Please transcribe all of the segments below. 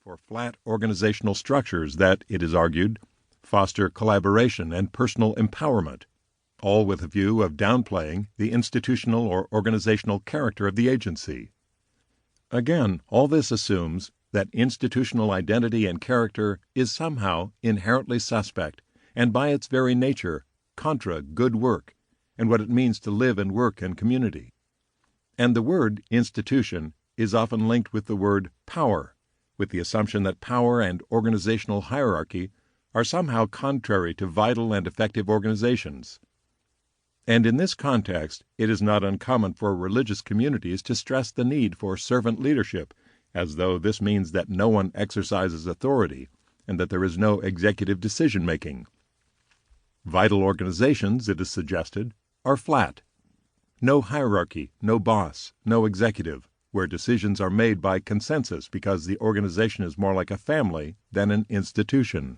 for flat organizational structures that, it is argued, foster collaboration and personal empowerment, all with a view of downplaying the institutional or organizational character of the agency. Again, all this assumes that institutional identity and character is somehow inherently suspect and by its very nature contra good work and what it means to live and work in community. And the word institution is often linked with the word power, with the assumption that power and organizational hierarchy are somehow contrary to vital and effective organizations. And in this context, it is not uncommon for religious communities to stress the need for servant leadership, as though this means that no one exercises authority and that there is no executive decision-making. Vital organizations, it is suggested, are flat. No hierarchy, no boss, no executive, where decisions are made by consensus because the organization is more like a family than an institution.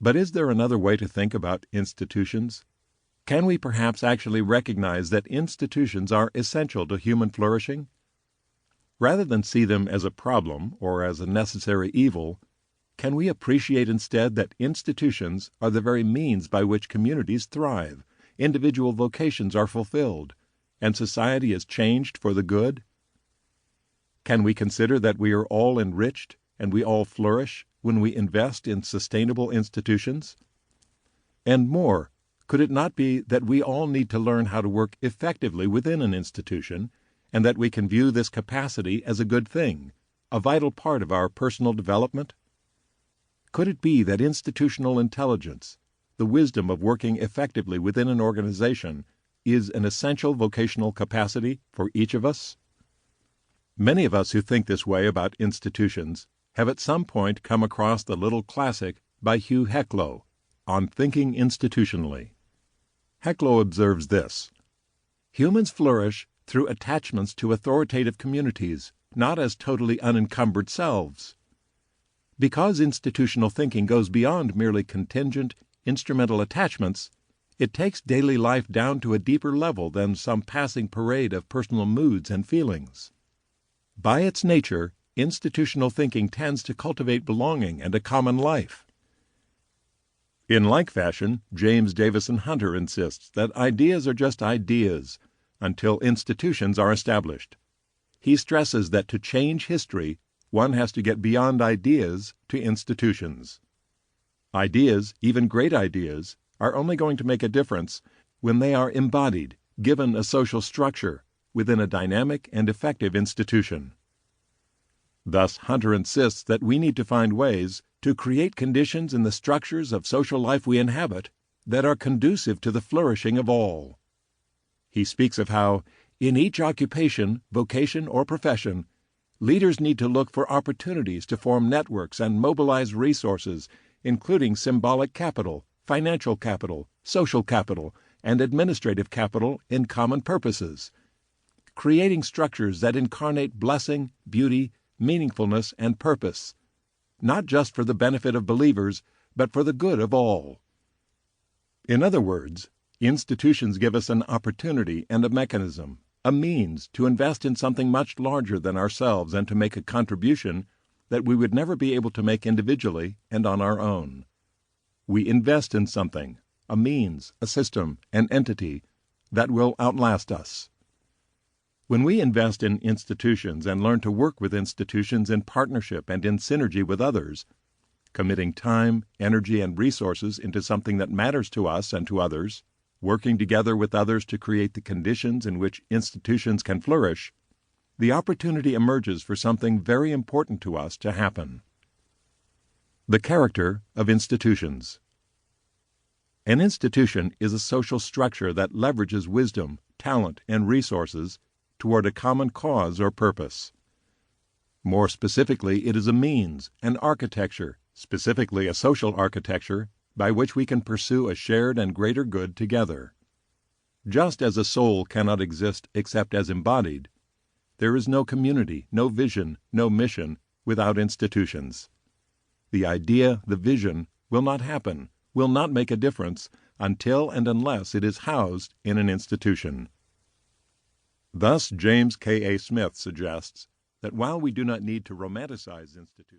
But is there another way to think about institutions? Can we perhaps actually recognize that institutions are essential to human flourishing? Rather than see them as a problem or as a necessary evil, can we appreciate instead that institutions are the very means by which communities thrive, individual vocations are fulfilled, and society is changed for the good? Can we consider that we are all enriched and we all flourish when we invest in sustainable institutions? And more, could it not be that we all need to learn how to work effectively within an institution, and that we can view this capacity as a good thing, a vital part of our personal development? Could it be that institutional intelligence, the wisdom of working effectively within an organization, is an essential vocational capacity for each of us? Many of us who think this way about institutions have at some point come across the little classic by Hugh Heclo, On Thinking Institutionally. Heclo observes this: humans flourish through attachments to authoritative communities, not as totally unencumbered selves. Because institutional thinking goes beyond merely contingent, instrumental attachments, it takes daily life down to a deeper level than some passing parade of personal moods and feelings. By its nature, institutional thinking tends to cultivate belonging and a common life. In like fashion, James Davison Hunter insists that ideas are just ideas until institutions are established. He stresses that to change history, one has to get beyond ideas to institutions. Ideas, even great ideas, are only going to make a difference when they are embodied, given a social structure, within a dynamic and effective institution. Thus, Hunter insists that we need to find ways to create conditions in the structures of social life we inhabit that are conducive to the flourishing of all. He speaks of how, in each occupation, vocation, or profession, leaders need to look for opportunities to form networks and mobilize resources, including symbolic capital, financial capital, social capital, and administrative capital in common purposes, creating structures that incarnate blessing, beauty, meaningfulness, and purpose, not just for the benefit of believers, but for the good of all. In other words, institutions give us an opportunity and a mechanism, a means to invest in something much larger than ourselves and to make a contribution that we would never be able to make individually and on our own. We invest in something, a means, a system, an entity, that will outlast us. When we invest in institutions and learn to work with institutions in partnership and in synergy with others, committing time, energy, and resources into something that matters to us and to others, working together with others to create the conditions in which institutions can flourish, the opportunity emerges for something very important to us to happen. The character of institutions. An institution is a social structure that leverages wisdom, talent, and resources toward a common cause or purpose. More specifically, it is a means, an architecture, specifically a social architecture, by which we can pursue a shared and greater good together. Just as a soul cannot exist except as embodied, there is no community, no vision, no mission without institutions. The idea, the vision, will not happen, will not make a difference until and unless it is housed in an institution. Thus, James K. A. Smith suggests that while we do not need to romanticize institutions,